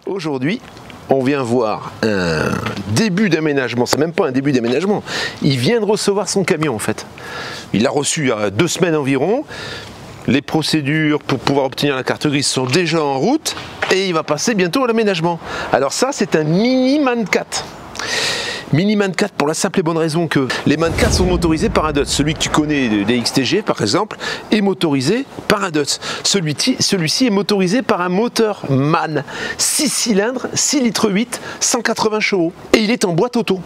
Aujourd'hui, on vient voir un début d'aménagement, c'est même pas un début d'aménagement, il vient de recevoir son camion en fait. Il l'a reçu il y a 2 semaines environ, les procédures pour pouvoir obtenir la carte grise sont déjà en route et il va passer bientôt à l'aménagement. Alors ça c'est un mini MAN 4. Mini MAN 4 pour la simple et bonne raison que les MAN 4 sont motorisés par un DUTZ. Celui que tu connais des XTG par exemple est motorisé par un DUTZ. Celui-ci est motorisé par un moteur MAN 6 cylindres, 6 litres 8, 180 chevaux. Et il est en boîte auto,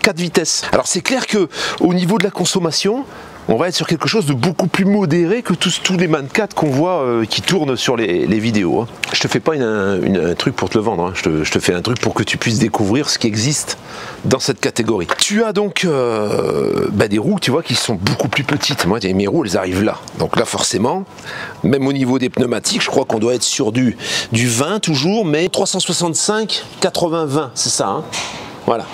4 vitesses. Alors c'est clair que au niveau de la consommation, on va être sur quelque chose de beaucoup plus modéré que tous les MAN 4 qu'on voit qui tournent sur les vidéos. Hein. Je te fais pas un truc pour te le vendre, hein. Je te fais un truc pour que tu puisses découvrir ce qui existe dans cette catégorie. Tu as donc des roues, tu vois, qui sont beaucoup plus petites. Moi, mes roues, elles arrivent là. Donc là, forcément, même au niveau des pneumatiques, je crois qu'on doit être sur du 20 toujours, mais 365, 80, 20, c'est ça, hein. Voilà.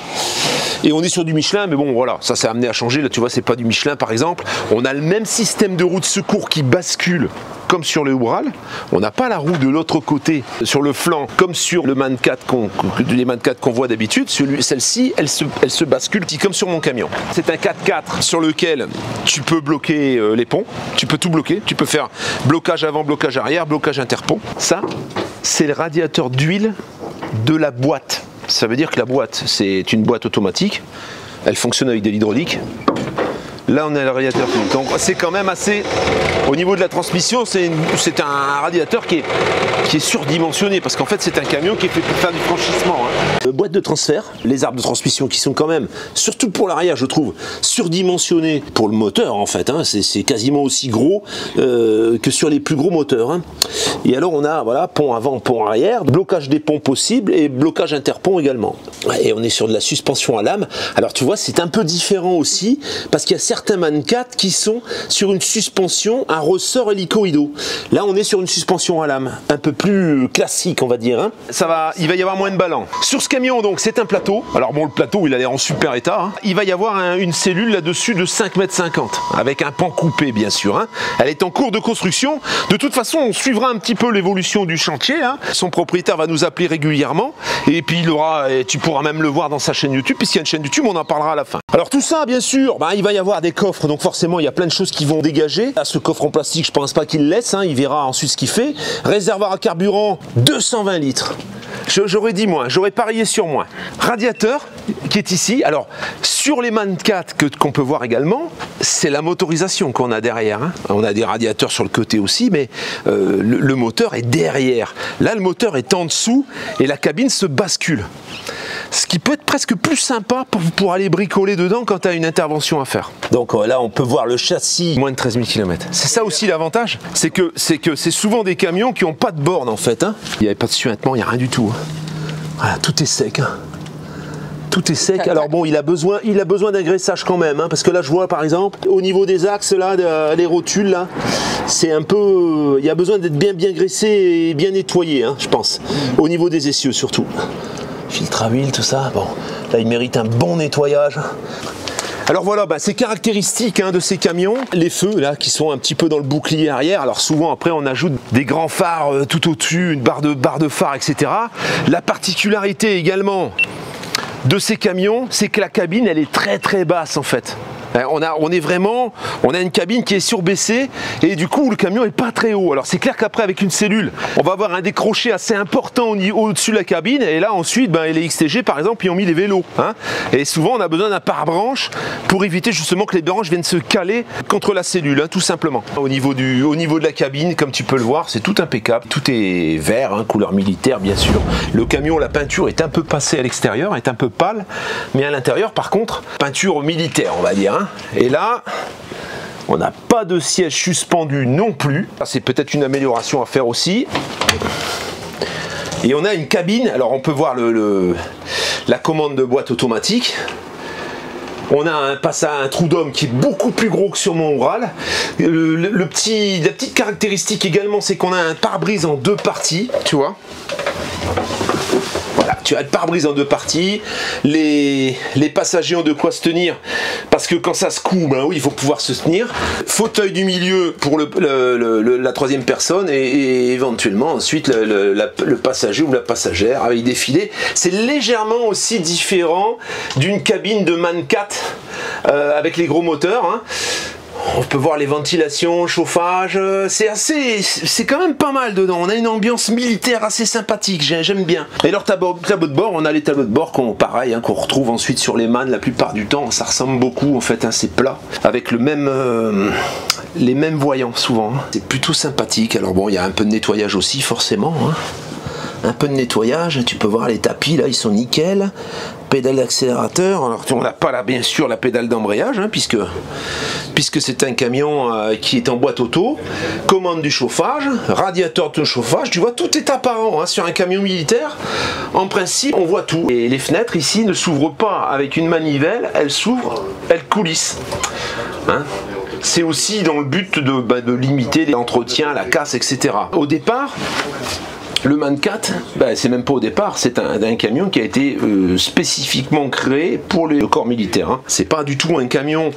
Et on est sur du Michelin, mais bon voilà, ça s'est amené à changer. Là tu vois, c'est pas du Michelin par exemple. On a le même système de roue de secours qui bascule comme sur le Ural. On n'a pas la roue de l'autre côté sur le flanc comme sur le MAN 4 les MAN 4 qu'on voit d'habitude. Celle-ci, elle se bascule comme sur mon camion. C'est un 4x4 sur lequel tu peux bloquer les ponts. Tu peux tout bloquer. Tu peux faire blocage avant, blocage arrière, blocage interpont. Ça, c'est le radiateur d'huile de la boîte. Ça veut dire que la boîte, c'est une boîte automatique, elle fonctionne avec de l'hydraulique. Là, on a le radiateur. Donc, c'est quand même assez. Au niveau de la transmission, c'est un radiateur qui est surdimensionné parce qu'en fait, c'est un camion qui est fait pour faire du franchissement. Hein. Boîte de transfert, les arbres de transmission qui sont quand même, surtout pour l'arrière, je trouve, surdimensionnés pour le moteur en fait. Hein. C'est quasiment aussi gros que sur les plus gros moteurs. Hein. Et alors, on a voilà, pont avant, pont arrière, blocage des ponts possibles et blocage interpont également. Et on est sur de la suspension à lame. Alors, tu vois, c'est un peu différent aussi parce qu'il y a certains MAN 4 qui sont sur une suspension à ressort hélicoïdaux. Là, on est sur une suspension à lame, un peu plus classique, on va dire. Hein. Il va y avoir moins de ballons. Sur ce camion, donc, c'est un plateau. Alors bon, le plateau, il a l'air en super état. Hein. Il va y avoir une cellule là-dessus de 5,50 m, avec un pan coupé, bien sûr. Hein. Elle est en cours de construction. De toute façon, on suivra un petit peu l'évolution du chantier. Hein. Son propriétaire va nous appeler régulièrement. Et puis, tu pourras même le voir dans sa chaîne YouTube, puisqu'il y a une chaîne YouTube, on en parlera à la fin. Alors tout ça, bien sûr, il va y avoir des coffres, donc forcément il y a plein de choses qui vont dégager. Là, ce coffre en plastique, je pense pas qu'il le laisse, hein, il verra ensuite ce qu'il fait. Réservoir à carburant, 220 litres. J'aurais dit moins, j'aurais parié sur moins. Radiateur qui est ici. Alors sur les MAN 4 qu'on peut voir également, c'est la motorisation qu'on a derrière. Hein. On a des radiateurs sur le côté aussi, mais le moteur est derrière. Là, le moteur est en dessous et la cabine se bascule. Ce qui peut être presque plus sympa pour aller bricoler dedans quand tu as une intervention à faire. Donc là, on peut voir le châssis moins de 13 000 km. C'est ça aussi l'avantage, c'est que c'est souvent des camions qui n'ont pas de borne en fait. Hein. Il n'y avait pas de suintement, il n'y a rien du tout. Hein. Voilà, tout est sec. Hein. Tout est sec. Alors bon, il a besoin d'un graissage quand même, hein, parce que là, je vois par exemple, au niveau des axes là, les rotules là, c'est un peu, il y a besoin d'être bien graissé et bien nettoyé, hein, je pense. Au niveau des essieux surtout. Filtre à huile, tout ça. Bon, là, il mérite un bon nettoyage. Alors voilà, c'est caractéristique de ces camions. Les feux là qui sont un petit peu dans le bouclier arrière. Alors souvent après on ajoute des grands phares tout au-dessus, une barre de phare, etc. La particularité également de ces camions, c'est que la cabine elle est très très basse en fait. On a une cabine qui est surbaissée et du coup le camion est pas très haut. Alors c'est clair qu'après avec une cellule, on va avoir un décroché assez important au-dessus de la cabine et là ensuite les XTG par exemple ils ont mis les vélos. Hein, et souvent on a besoin d'un pare-branche pour éviter justement que les branches viennent se caler contre la cellule, hein, tout simplement. Au niveau de la cabine, comme tu peux le voir, c'est tout impeccable. Tout est vert, hein, couleur militaire bien sûr. Le camion, la peinture est un peu passée à l'extérieur, est un peu pâle, mais à l'intérieur par contre, peinture militaire on va dire. Hein. Et là, On n'a pas de siège suspendu non plus. C'est peut-être une amélioration à faire aussi. Et on a une cabine, alors on peut voir la commande de boîte automatique. On a un trou d'homme qui est beaucoup plus gros que sur mon Ural. La petite caractéristique également, c'est qu'on a un pare-brise en 2 parties, tu vois. Voilà, tu as le pare-brise en 2 parties. Les passagers ont de quoi se tenir, parce que quand ça se coud, ben oui, il faut pouvoir se tenir. Fauteuil du milieu pour la 3e personne et éventuellement ensuite le passager ou la passagère avec des filets. C'est légèrement aussi différent d'une cabine de MAN 4 avec les gros moteurs, hein. On peut voir les ventilations, chauffage, c'est quand même pas mal dedans. On a une ambiance militaire assez sympathique, j'aime bien. Et leur tableau de bord, on a les tableaux de bord pareil, hein, qu'on retrouve ensuite sur les MAN la plupart du temps. Ça ressemble beaucoup en fait, hein, c'est plat, avec les mêmes voyants souvent. Hein. C'est plutôt sympathique. Alors bon, il y a un peu de nettoyage aussi forcément. Hein. Un peu de nettoyage, tu peux voir les tapis là, ils sont nickel. Pédale d'accélérateur, alors on n'a pas là bien sûr la pédale d'embrayage, hein, puisque c'est un camion qui est en boîte auto. Commande du chauffage, radiateur de chauffage, tu vois, tout est apparent, hein, sur un camion militaire. En principe, on voit tout. Et les fenêtres ici ne s'ouvrent pas avec une manivelle, elles s'ouvrent, elles coulissent. Hein. C'est aussi dans le but de limiter l'entretien, la casse, etc. Au départ, le MAN 4, c'est même pas au départ, c'est un camion qui a été spécifiquement créé pour le corps militaire. Hein. C'est pas du tout un camion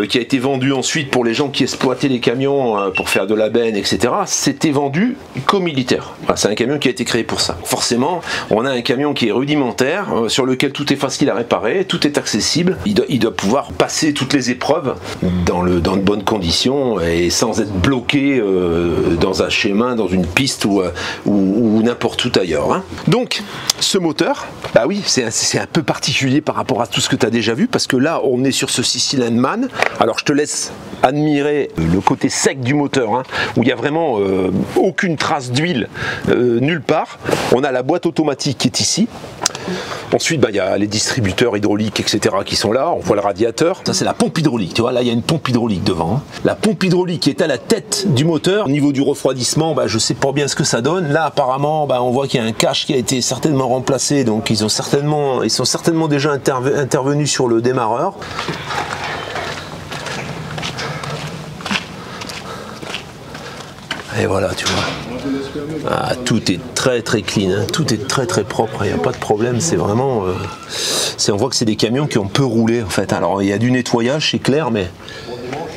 qui a été vendu ensuite pour les gens qui exploitaient les camions pour faire de la benne, etc. C'était vendu qu'aux militaires. Voilà, c'est un camion qui a été créé pour ça. Forcément, on a un camion qui est rudimentaire, sur lequel tout est facile à réparer, tout est accessible. Il doit pouvoir passer toutes les épreuves dans de bonnes conditions et sans être bloqué dans un chemin, dans une piste ou n'importe où ailleurs. Hein. Donc, ce moteur, bah oui, c'est un peu particulier par rapport à tout ce que tu as déjà vu, parce que là, on est sur ce 6 cylindres MAN. Alors, je te laisse admirer le côté sec du moteur, hein, où il n'y a vraiment aucune trace d'huile nulle part. On a la boîte automatique qui est ici. Ensuite, il y a les distributeurs hydrauliques, etc. qui sont là. On voit le radiateur. Ça, c'est la pompe hydraulique. Tu vois, là, il y a une pompe hydraulique devant. Hein. La pompe hydraulique qui est à la tête du moteur. Au niveau du refroidissement, je ne sais pas bien ce que ça donne. Là, apparemment, on voit qu'il y a un cache qui a été certainement remplacé. Donc, ils sont certainement déjà intervenus sur le démarreur. Et voilà, tu vois. Ah, tout est très clean, hein. Tout est très propre, il n'y a pas de problème, c'est vraiment... on voit que c'est des camions qui ont peu roulé en fait. Alors il y a du nettoyage, c'est clair, mais...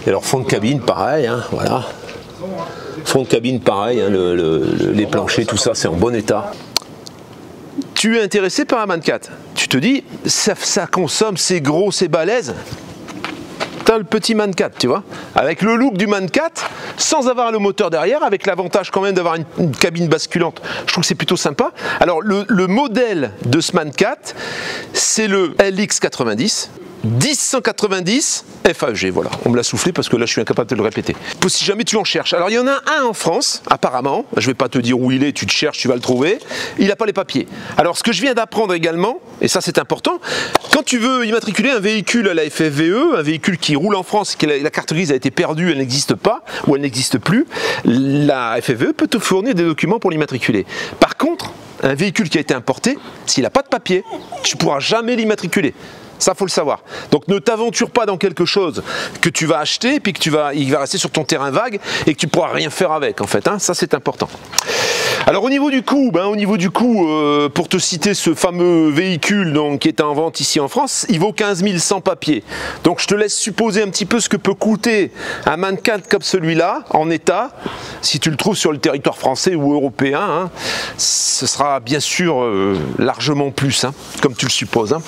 Et alors fond de cabine, pareil, hein, voilà. Fond de cabine, pareil, hein, les planchers, tout ça, c'est en bon état. Tu es intéressé par la MAN 4, tu te dis, ça consomme, c'est gros, c'est balèze. T'as le petit MAN 4, tu vois, avec le look du MAN 4, sans avoir le moteur derrière, avec l'avantage quand même d'avoir une cabine basculante. Je trouve que c'est plutôt sympa. Alors le modèle de ce MAN 4, c'est le LX90. 1090 FAEG, voilà, on me l'a soufflé parce que là je suis incapable de le répéter. Si jamais tu en cherches, alors il y en a un en France, apparemment, je ne vais pas te dire où il est, tu te cherches, tu vas le trouver, il n'a pas les papiers. Alors ce que je viens d'apprendre également, et ça c'est important, quand tu veux immatriculer un véhicule à la FFVE, un véhicule qui roule en France, que la carte grise a été perdue, elle n'existe pas, ou elle n'existe plus, la FFVE peut te fournir des documents pour l'immatriculer. Par contre, un véhicule qui a été importé, s'il n'a pas de papier, tu ne pourras jamais l'immatriculer. Ça, faut le savoir. Donc ne t'aventure pas dans quelque chose que tu vas acheter et puis il va rester sur ton terrain vague et que tu pourras rien faire avec en fait. Hein. Ça, c'est important. Alors au niveau du coût, pour te citer ce fameux véhicule donc, qui est en vente ici en France, il vaut 15 000 sans papier. Donc je te laisse supposer un petit peu ce que peut coûter un MAN 4 comme celui-là, en état, si tu le trouves sur le territoire français ou européen. Hein, ce sera bien sûr largement plus, hein, comme tu le supposes. Hein.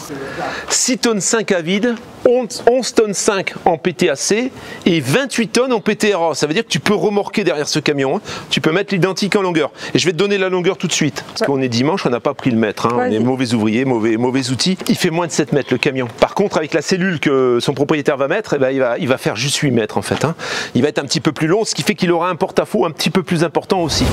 6 tonnes 5 à vide, 11 tonnes 5 en PTAC et 28 tonnes en PTRA. Ça veut dire que tu peux remorquer derrière ce camion. Hein. Tu peux mettre l'identique en longueur. Et je vais te donner la longueur tout de suite. Parce qu'on est dimanche, on n'a pas pris le mètre. Hein. On est mauvais ouvriers, mauvais outils. Il fait moins de 7 mètres le camion. Par contre, avec la cellule que son propriétaire va mettre, il va faire juste 8 mètres en fait. Hein. Il va être un petit peu plus long, ce qui fait qu'il aura un porte-à-faux un petit peu plus important aussi.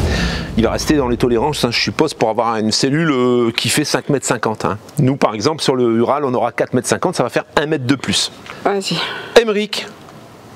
Il va rester dans les tolérances, hein, je suppose, pour avoir une cellule qui fait 5,50 mètres. Hein. Nous, par exemple, sur le Ural, on aura 4,50 mètres, ça va faire 1 mètre de plus. Vas-y. Emmerich,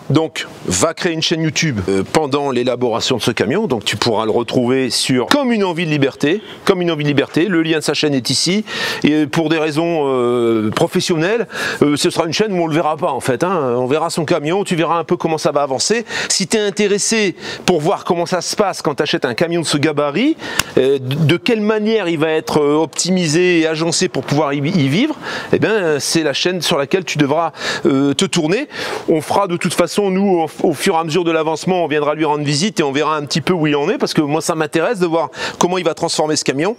Donc, va créer une chaîne YouTube pendant l'élaboration de ce camion. Donc, tu pourras le retrouver sur Comme une envie de liberté. Comme une envie de liberté. Le lien de sa chaîne est ici. Et pour des raisons professionnelles, ce sera une chaîne où on le verra pas en fait. Hein. On verra son camion, tu verras un peu comment ça va avancer. Si tu es intéressé pour voir comment ça se passe quand tu achètes un camion de ce gabarit, de quelle manière il va être optimisé et agencé pour pouvoir y vivre, eh bien, c'est la chaîne sur laquelle tu devras te tourner. On fera de toute façon, nous, au fur et à mesure de l'avancement, on viendra lui rendre visite et on verra un petit peu où il en est, parce que moi, ça m'intéresse de voir comment il va transformer ce camion.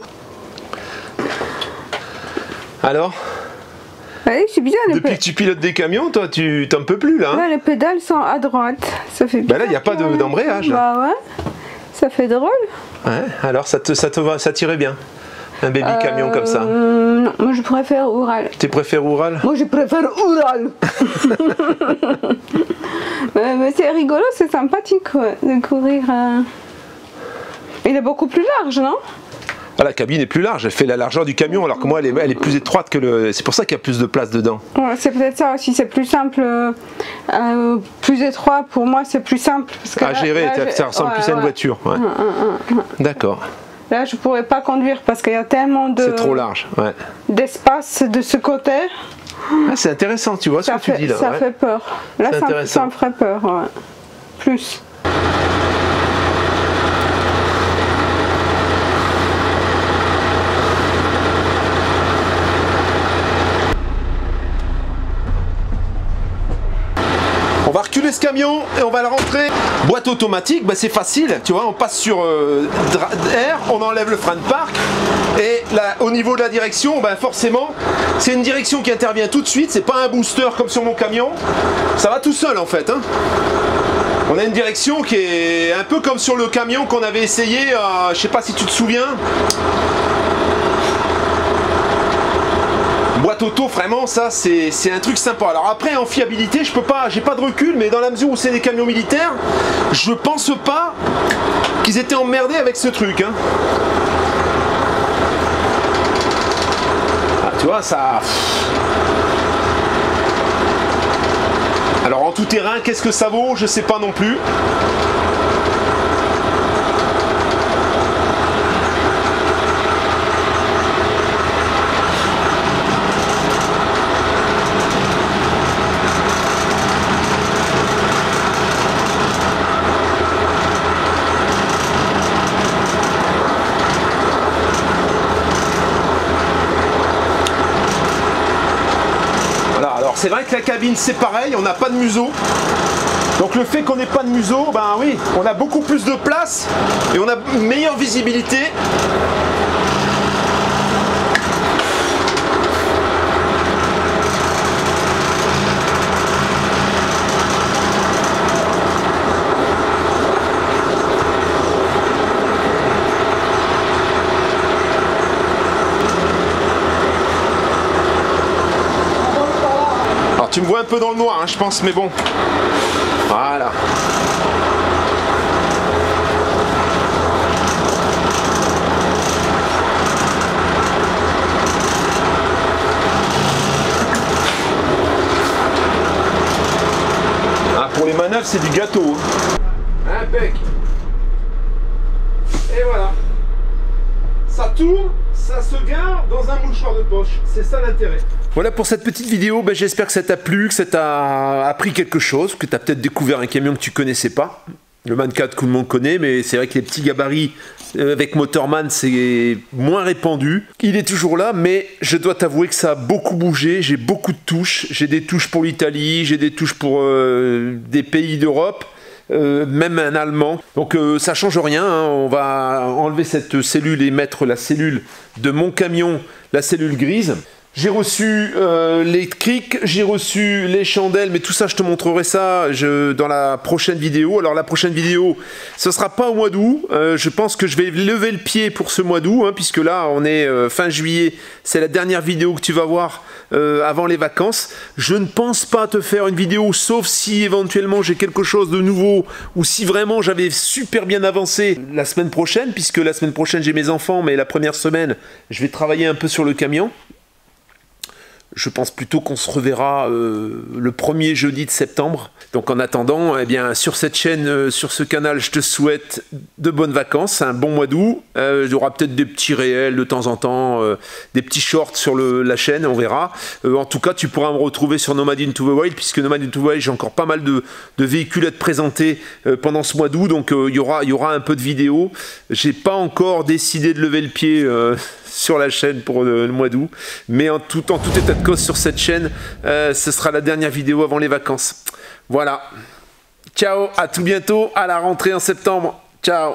Alors? Oui, c'est bien. Depuis que tu pilotes des camions, toi, tu t'en peux plus là. Hein, ouais, les pédales sont à droite. Ça fait bah là, il n'y a pas d'embrayage. Bah ouais, ça fait drôle. Ouais, alors ça t'irait bien, un baby camion comme ça? Non, moi je préfère Oural. Tu préfères Oural? Moi je préfère Oural. Mais c'est rigolo, c'est sympathique ouais, de courir. Il est beaucoup plus large, non? Ah, la cabine est plus large, elle fait la largeur du camion, alors que moi elle est plus étroite que le... C'est pour ça qu'il y a plus de place dedans. Ouais, c'est peut-être ça aussi, c'est plus simple, plus étroit pour moi c'est plus simple. Parce que à gérer, ça ressemble plus à une voiture. Ouais. D'accord. Là je pourrais pas conduire parce qu'il y a tellement de... C'est trop large, ouais. D'espace de ce côté. Ah, c'est intéressant, tu vois ce que tu dis là. Ça fait peur. Là ça me ferait peur, ouais. Plus. On va reculer ce camion et on va le rentrer. Boîte automatique, bah c'est facile, tu vois, on passe sur R, on enlève le frein de parc et là, au niveau de la direction, bah forcément, c'est une direction qui intervient tout de suite, c'est pas un booster comme sur mon camion, ça va tout seul en fait. Hein. On a une direction qui est un peu comme sur le camion qu'on avait essayé, je sais pas si tu te souviens. Boîte auto, vraiment, ça c'est un truc sympa. Alors après, en fiabilité, j'ai pas de recul, mais dans la mesure où c'est des camions militaires, je pense pas qu'ils étaient emmerdés avec ce truc. Hein. Ah, tu vois, ça... Alors en tout terrain, qu'est-ce que ça vaut? Je sais pas non plus. C'est vrai que la cabine c'est pareil, on n'a pas de museau. Donc le fait qu'on n'ait pas de museau, ben oui, on a beaucoup plus de place et on a une meilleure visibilité. Tu me vois un peu dans le noir, hein, je pense, mais bon. Voilà. Ah, pour les manœuvres, c'est du gâteau. Impec. Et voilà. Ça tourne, ça se gare dans un mouchoir de poche. C'est ça l'intérêt. Voilà pour cette petite vidéo, ben j'espère que ça t'a plu, que ça t'a appris quelque chose, que tu as peut-être découvert un camion que tu connaissais pas. Le Man 4, tout le monde connaît, mais c'est vrai que les petits gabarits avec Motorman, c'est moins répandu. Il est toujours là, mais je dois t'avouer que ça a beaucoup bougé. J'ai beaucoup de touches. J'ai des touches pour l'Italie, j'ai des touches pour des pays d'Europe. Même un allemand, donc ça change rien, hein. On va enlever cette cellule et mettre la cellule de mon camion, la cellule grise. J'ai reçu les crics, j'ai reçu les chandelles, mais tout ça je te montrerai ça dans la prochaine vidéo. Alors la prochaine vidéo, ce sera pas au mois d'août, je pense que je vais lever le pied pour ce mois d'août, hein, puisque là on est fin juillet, c'est la dernière vidéo que tu vas voir avant les vacances. Je ne pense pas te faire une vidéo, sauf si éventuellement j'ai quelque chose de nouveau, ou si vraiment j'avais super bien avancé la semaine prochaine, puisque la semaine prochaine j'ai mes enfants, mais la première semaine je vais travailler un peu sur le camion. Je pense plutôt qu'on se reverra le premier jeudi de septembre. Donc en attendant, eh bien, sur cette chaîne, sur ce canal, je te souhaite de bonnes vacances, un bon mois d'août. Il y aura peut-être des petits réels de temps en temps, des petits shorts sur la chaîne, on verra. En tout cas, tu pourras me retrouver sur Nomad Into the Wild, puisque Nomad Into the Wild, j'ai encore pas mal de véhicules à te présenter pendant ce mois d'août. Donc il y aura un peu de vidéos. J'ai pas encore décidé de lever le pied sur la chaîne pour le mois d'août, mais en tout état de cause sur cette chaîne, ce sera la dernière vidéo avant les vacances. Voilà, ciao, à tout bientôt, à la rentrée en septembre, ciao.